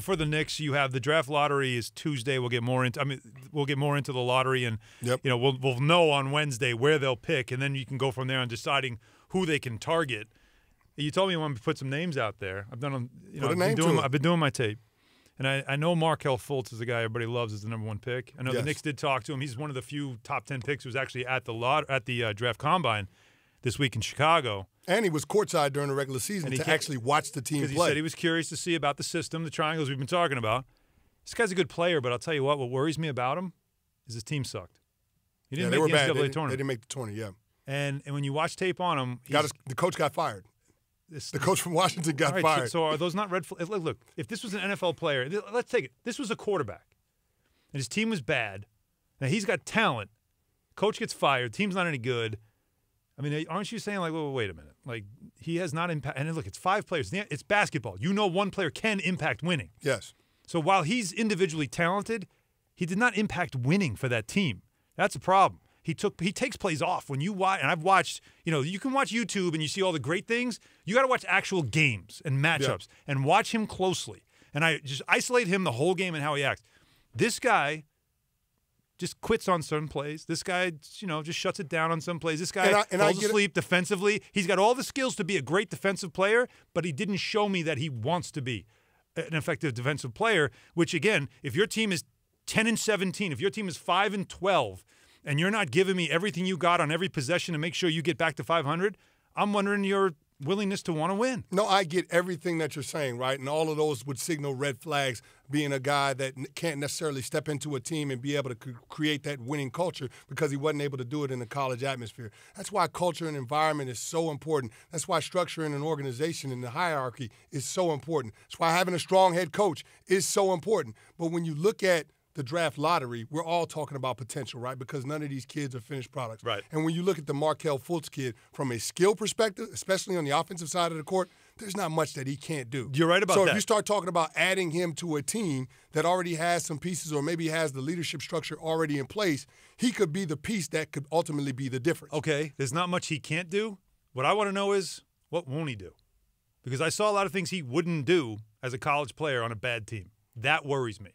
For the Knicks, you have the draft lottery is Tuesday. We'll get more into. We'll get more into the lottery, and we'll know on Wednesday where they'll pick, and then you can go from there on deciding who they can target. You told me you want to put some names out there. I've done, I've been doing my tape, and I know Markelle Fultz is the guy everybody loves as the #1 pick. I know the Knicks did talk to him. He's one of the few top 10 picks who was actually at the draft combine this week in Chicago. And he was courtside during the regular season to actually watch the team play. Because he said he was curious to see about the system, the triangles we've been talking about. This guy's a good player, but I'll tell you what worries me about him is his team sucked. He didn't make the NCAA tournament. They didn't make the tournament, yeah. And when you watch tape on him, the coach got fired. The coach from Washington got fired. So are those not red flags? Look, if this was an NFL player, let's take it. This was a quarterback, and his team was bad. Now he's got talent. Coach gets fired. Team's not any good. I mean, aren't you saying, like, wait a minute. Like, he has not impact. And look, it's 5 players. It's basketball. You know one player can impact winning. Yes. So while he's individually talented, he did not impact winning for that team. That's a problem. He takes plays off. When you watch, and I've watched, you can watch YouTube and you see all the great things. You got to watch actual games and matchups and watch him closely. And I just isolate him the whole game and how he acts. This guy just quits on certain plays. This guy, just shuts it down on some plays. This guy falls asleep defensively. He's got all the skills to be a great defensive player, but he didn't show me that he wants to be an effective defensive player, which, again, if your team is 10-17, if your team is 5-12, and you're not giving me everything you got on every possession to make sure you get back to 500, I'm wondering your willingness to want to win. No, I get everything that you're saying, right? And all of those would signal red flags, being a guy that can't necessarily step into a team and be able to create that winning culture because he wasn't able to do it in the college atmosphere. That's why culture and environment is so important. That's why structure in an organization and the hierarchy is so important. That's why having a strong head coach is so important. But when you look at the draft lottery, we're all talking about potential, right? Because none of these kids are finished products. Right. And when you look at the Markelle Fultz kid from a skill perspective, especially on the offensive side of the court, there's not much that he can't do. You're right about that. So if you start talking about adding him to a team that already has some pieces or maybe has the leadership structure already in place, he could be the piece that could ultimately be the difference. Okay, there's not much he can't do. What I want to know is, what won't he do? Because I saw a lot of things he wouldn't do as a college player on a bad team. That worries me.